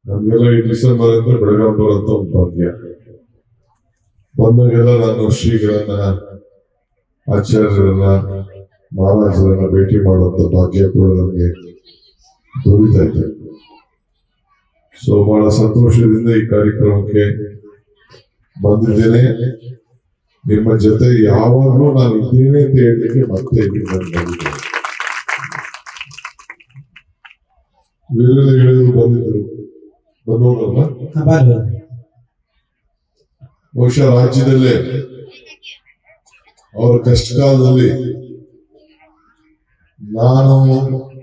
ನಮ್ಗೆಲ್ಲ ಈ ಡಿಸೆಂಬರ್ ಅಂದ್ರೆ ಬೆಳಗಾವಿ ಬರುವಂತ ಒಂದು ಭಾಗ್ಯ. ಬಂದಾಗೆಲ್ಲ ನಾನು ಶ್ರೀಗಳನ್ನ, ಆಚಾರ್ಯರನ್ನ, ಮಹಾರಾಜರನ್ನ ಭೇಟಿ ಮಾಡುವಂತ ಭಾಗ್ಯ ಕೂಡ ನನಗೆ ದೊರೀತಾ ಇದೆ. ಸೊ ಬಹಳ ಸಂತೋಷದಿಂದ ಈ ಕಾರ್ಯಕ್ರಮಕ್ಕೆ ಬಂದಿದ್ದೇನೆ. ನಿಮ್ಮ ಜೊತೆ ಯಾವಾಗಲೂ ನಾನು ಇದ್ದೇನೆ ಅಂತ ಹೇಳಲಿಕ್ಕೆ ಮತ್ತೆ ಬಂದಿದ್ದೇನೆ. ವೀರೇಂದ್ರ ಹೇಳಿದ್ರು ಬಂದಿದ್ರು, ಬಂದವರಲ್ಲ. ಬಹುಶಃ ರಾಜ್ಯದಲ್ಲೇ ಅವರ ಕಷ್ಟ ಕಾಲದಲ್ಲಿ ನಾನು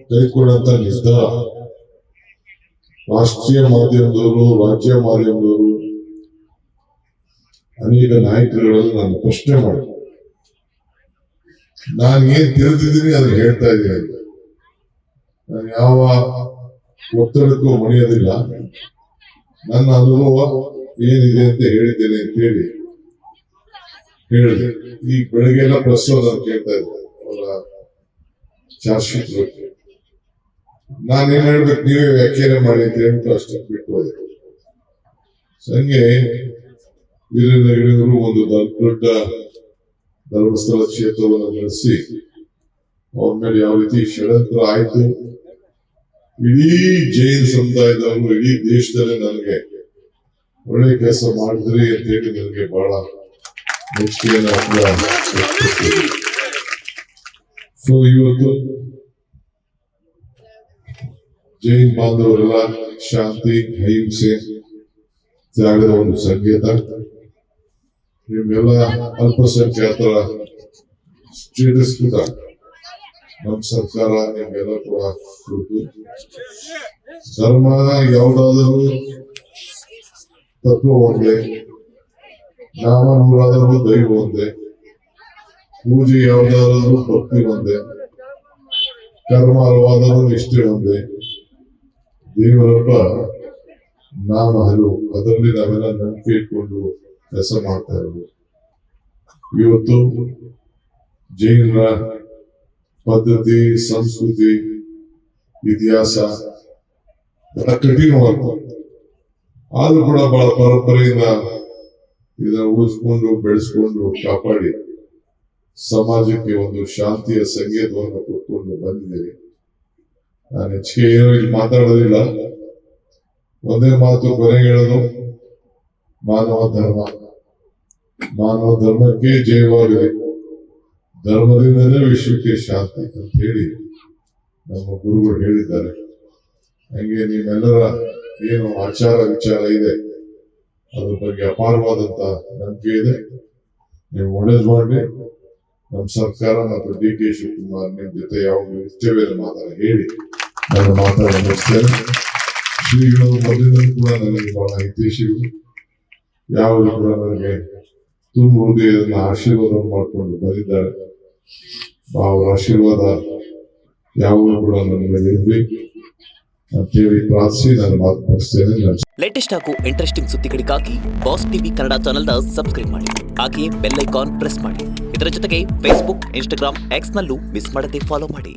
ತೆಗೆದುಕೊಂಡಂತ ನಿರ್ಧಾರ ರಾಷ್ಟ್ರೀಯ ಮಾಧ್ಯಮದವರು, ರಾಜ್ಯ ಮಾಧ್ಯಮದವರು, ಅನೇಕ ನಾಯಕರುಗಳಲ್ಲಿ ನಾನು ಪ್ರಶ್ನೆ ಮಾಡಿದೆ. ನಾನು ಏನ್ ತಿಳಿದಿದ್ದೀನಿ ಅದನ್ನು ಹೇಳ್ತಾ ಇದ್ದೀನಿ. ನಾನು ಯಾವ ಒತ್ತಡಕ್ಕೂ ಮಣಿಯೋದಿಲ್ಲ. ನನ್ನ ಅನುಭವ ಏನಿದೆ ಅಂತ ಹೇಳಿದ್ದೇನೆ ಅಂತ ಹೇಳಿದೆ. ಈ ಬೆಳಗ್ಗೆ ಎಲ್ಲ ಪ್ರಶ್ನೆ ನಾನು ಕೇಳ್ತಾ ಇದ್ದೆ ಅವರ ಚಾರ್ಜ್ ಶೀಟ್ ಬಗ್ಗೆ. ನಾನೇನ್ ಹೇಳ್ಬೇಕು, ನೀವೇ ವ್ಯಾಖ್ಯಾನ ಮಾಡಿ ಅಂತ ಹೇಳ್ಬಿಟ್ಟು ಅಷ್ಟಕ್ಕೆ ಬಿಟ್ಟು ಹೋದೆ. ಹಂಗೆ ವೀರೇಂದ್ರ ಹೆಗಡೆಯವರು ಒಂದು ದೊಡ್ಡ ಧರ್ಮಸ್ಥಳ ಕ್ಷೇತ್ರವನ್ನು ನಡೆಸಿ ಅವ್ರ ಮೇಲೆ ಯಾವ ರೀತಿ ಷಡ್ಯಂತ್ರ ಆಯ್ತು, ಇಡೀ ಜೈನ್ ಸಮುದಾಯದವರು ಇಡೀ ದೇಶದಲ್ಲೇ ನನಗೆ ಒಳ್ಳೆ ಕೆಲಸ ಮಾಡಿದ್ರಿ ಅಂತ ಹೇಳಿ ನನಗೆ ಬಹಳ ಮೆಚ್ಚುಗೆಯನ್ನು. ಸೊ ಇವತ್ತು ಜೈನ್ ಬಾಂಧವರೆಲ್ಲ ಶಾಂತಿ, ಅಹಿಂಸೆ, ತ್ಯಾಗದ ಒಂದು ಸಂಕೇತ. ನಿಮ್ಗೆಲ್ಲ ಅಲ್ಪಸಂಖ್ಯಾತರ ಸ್ಟೇಟಸ್ ಕೂಡ ನಮ್ಮ ಸರ್ಕಾರ ನಿಮ್ಗೆಲ್ಲ ಕೂಡ ಕೊಡ್ತು. ಧರ್ಮ ಯಾವುದಾದರೂ ತತ್ವ ಒಂದೇ, ನಾಮ ನೂರಾದರೂ ದೈವ ಒಂದೇ, ಪೂಜೆ ಯಾವುದಾದರೂ ಭಕ್ತಿ ಒಂದೇ, ಕರ್ಮ ಹಲವಾದರೂ ನಿಷ್ಠೆ ಒಂದೇ, ದೇವರೊಬ್ಬ ನಾಮ ಹಲವು. ಅದರಲ್ಲಿ ನಾವೆಲ್ಲ ನಂಬಿಕೆ ಇಟ್ಕೊಂಡು ಕೆಲಸ ಮಾಡ್ತಾ ಇರೋದು. ಇವತ್ತು ಜೈನರ ಪದ್ಧತಿ, ಸಂಸ್ಕೃತಿ, ಇತಿಹಾಸ ಬಹಳ ಕಠಿಣವಾದ, ಆದ್ರೂ ಕೂಡ ಬಹಳ ಪರಂಪರೆಯಿಂದ ಇದನ್ನು ಉಳಿಸ್ಕೊಂಡು ಬೆಳೆಸ್ಕೊಂಡು ಕಾಪಾಡಿ ಸಮಾಜಕ್ಕೆ ಒಂದು ಶಾಂತಿಯ ಸಂಕೇತವನ್ನು ಕೊಟ್ಕೊಂಡು ಬಂದಿದ್ದೇವೆ. ನಾನು ಹೆಚ್ಚಿಗೆ ಏನೋ ಇಲ್ಲಿ ಮಾತಾಡೋದಿಲ್ಲ. ಒಂದೇ ಮಾತು ಕೊನೆಗೆ ಹೇಳೋದು, ಮಾನವ ಧರ್ಮಕ್ಕೆ ಜಯವಾಗಲಿ, ಧರ್ಮದಿಂದಲೇ ವಿಶ್ವಕ್ಕೆ ಶಾಂತಿ ಅಂತ ಹೇಳಿ ನಮ್ಮ ಗುರುಗಳು ಹೇಳಿದ್ದಾರೆ. ಹಂಗೆ ನಿಮ್ಮೆಲ್ಲರ ಏನು ಆಚಾರ ವಿಚಾರ ಇದೆ ಅದ್ರ ಬಗ್ಗೆ ಅಪಾರವಾದಂತ ನಂಬಿಕೆ ಇದೆ. ನೀವು ಒಳ್ಳೇದು ಮಾಡಿ. ನಮ್ಮ ಸರ್ಕಾರ ಮತ್ತು ಡಿ ಕೆ ಶಿವಕುಮಾರ್ ನಿಮ್ ಜೊತೆ ಯಾವಾಗಲೂ ಇಷ್ಟವೇ ಹೇಳಿ ನಾನು ಮಾತಾಡ ಮುಗಿಸ್ತೇನೆ. ಶ್ರೀಗಳು ಮೊದಲಿಂದಲೂ ಕೂಡ ನನಗೆ ಬಹಳ ಹಿತೈಷಿಗಳು. ಯಾವಾಗಲೂ ಕೂಡ ನನಗೆ ತುಂಬ ಹೃದಯದ ಆಶೀರ್ವಾದ ಮಾಡಿಕೊಂಡು ಬಂದಿದ್ದಾರೆ. ಅವರ ಆಶೀರ್ವಾದ ಯಾವಾಗಲೂ ಕೂಡ ನನ್ನ ಮೇಲೆ ಇರಲಿ ಅಂತೇಳಿ ಪ್ರಾರ್ಥಿಸಿ ನಾನು ಮಾತು ಮುಗಿಸ್ತೇನೆ. ಲೇಟೆಸ್ಟ್ ಹಾಗೂ ಇಂಟ್ರೆಸ್ಟಿಂಗ್ ಸುದ್ದಿಗಳಿಗಾಗಿ ಬಾಸ್ ಟಿವಿ ಕನ್ನಡ ಚಾನೆಲ್ನ ಸಬ್ಸ್ಕ್ರೈಬ್ ಮಾಡಿ. ಹಾಗೆಯೇ ಬೆಲ್ ಐಕಾನ್ ಪ್ರೆಸ್ ಮಾಡಿ. ಇದರ ಜೊತೆಗೆ ಫೇಸ್ಬುಕ್, ಇನ್ಸ್ಟಾಗ್ರಾಮ್, ಎಕ್ಸ್ ನಲ್ಲೂ ಮಿಸ್ ಮಾಡದೆ ಫಾಲೋ ಮಾಡಿ.